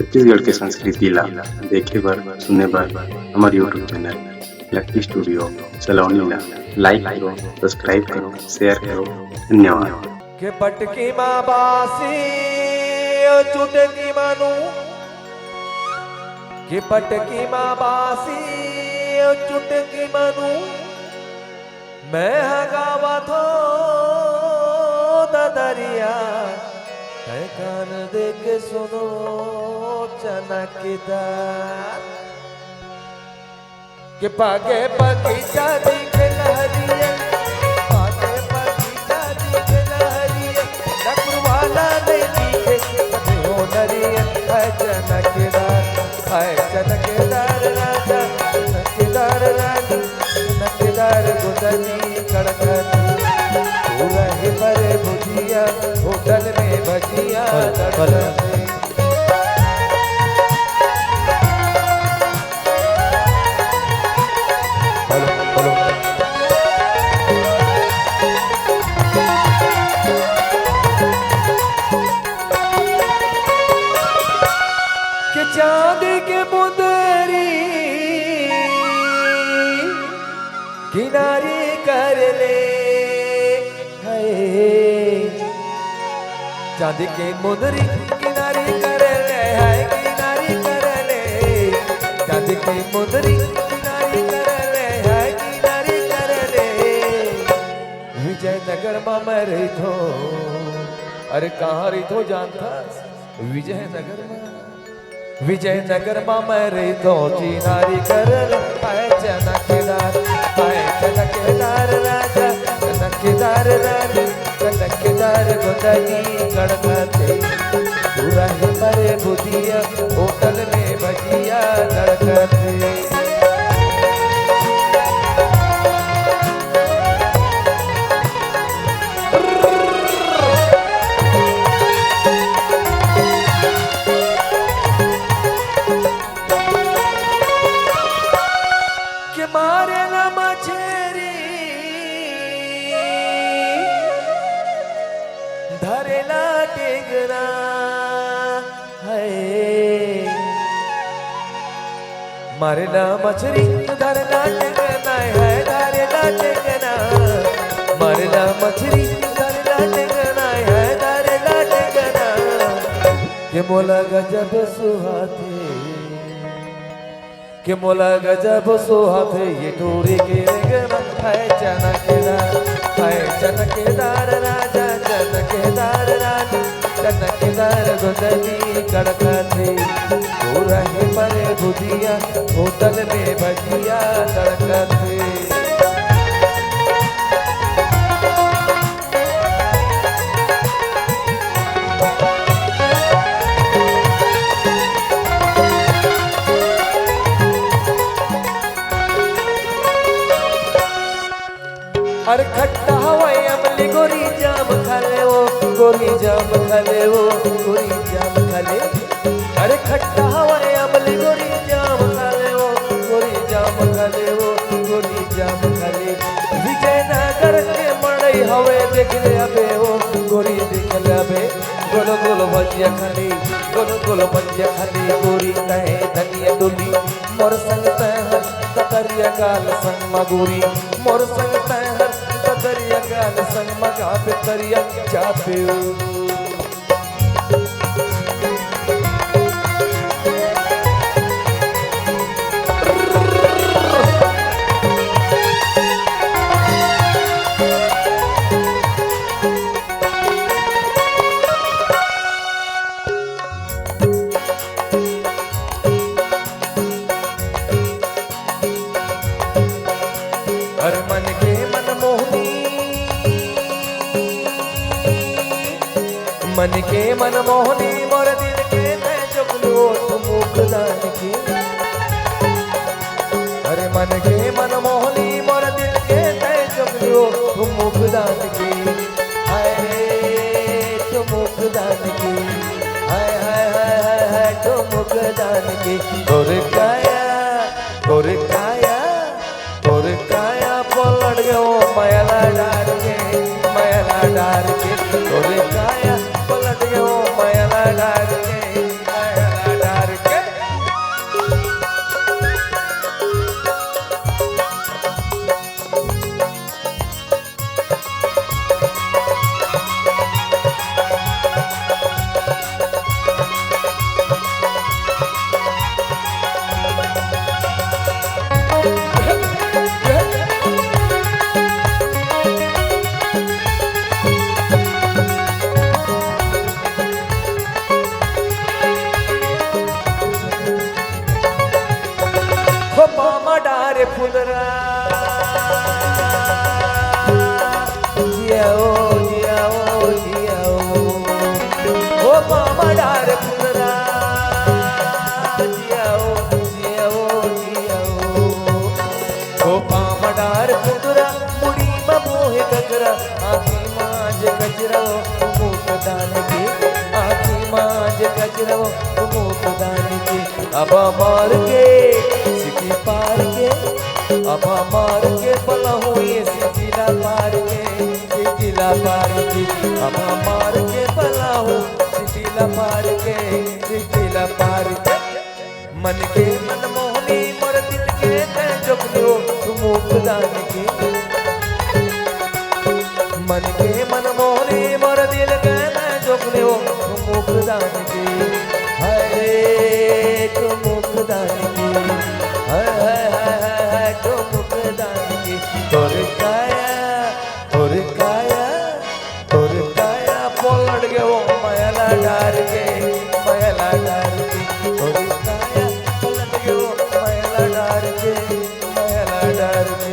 छत्तीसगढ़ के संस्कृति ला देखे बर सुने बर हमारे यूट्यूब चैनल लकी स्टूडियो सलोनी ला लाइक करो, सब्सक्राइब करो, शेयर करो। धन्यवाद। के पटकी माँ बासी चुटकी मानू के पटकी माँ बासी चुटकी मानू मैं हगावा थो दरिया है कान दे के सुनो चनकदार के पागे बगीचा दिख लहरिया पागे बगीचा दिख लहरिया नकरवाला नहीं दिखे हो नरिया है चनकदार राजा चनकदार रानी चनकदार गुदनी कड़कती पूरा ही परे भुजिया होटल में भजिया तड़कते चांदी के मुंदरी किनारी कर ले चांदी के मुंदरी किनारी कर ले है किनारी कर ले चांदी के मुंदरी किनारी कर ले है किनारी कर ले विजयनगर में मैं रही थो अरे कहाँ रही थो जानता विजयनगर में विजयनगर में मैं रही तो चिनारी कर आए चनकदार राजा चनकदार रानी चनकदार गुदनी कड़कते पूरा ही मरे भुजिया होटल में भजिया तड़कते धरेला टेगना है मारेला मछली धरेला टेगना है धरेला टेगना मारेला मछली धरेला टेगना है धरेला टेगना के मोला गजब सुहाते के मोला गजब सुहाते ये टोरी के रेगना है चनकदार राजा चनकदार रानी चनकदार गुदनी कड़कते पूरा ही परे भुजिया होटल में भजिया तड़कते अरे खट्टा हवाई अमली गोरी जाम खाले वो गोरी जाम खाले वो गोरी जाम खाले अरे खट्टा हवाई अमली गोरी जाम खाले वो गोरी जाम खाले वो गोरी जाम खाले विजयनगर के मड़ई हवे देख ले अबे वो गोरी देख ले अबे गोलो गोलो भजिया खाली गोलो गोलो भजिया खाली गोरी कहे धनिया डोली मोर संग तहर ततरिया गाल संग मगोरी मोर संग तहर ततरिया गाल संग मगा पे तरिया चापे हर मन के मन मोहनी मन के मन मोहनी मोर दिल के मैं चुगलो तुम मुखदान की अरे मन के मन मोहनी मोर दिल के मैं चुगलो तुम मुखदान की हाय तुम मुखदान की हाय हाय हाय हाय हाय तुम मुखदान की और काया पलट गयो मयला डार के तोरे काया पलट गयो मयला डार के मयला डार पुदरा जियाओ जियाओ जियाओ ओ पामडार पुदरा जियाओ जियाओ जियाओ ओ पामडार पुदरा मुड़ी में मोहे गगरा आखी माज गजरा मुकदान की आखी माज गजरा मुकदान की अब मार के सिटी पार के अब मार के पला हुई सिटीला पार की अब मार के पला हो सिटीला पार के मन के मन मोहनी मोर दिल के तै जपलो तुम मुकदान की मन के मन मोहनी मोर दिल के तै जपलो तुम मुकदान की हरे तुम मुकदान की तुम मुकदान की तोर काया पलट गयो मयला डार के तोर काया पलट गयो मयला डार के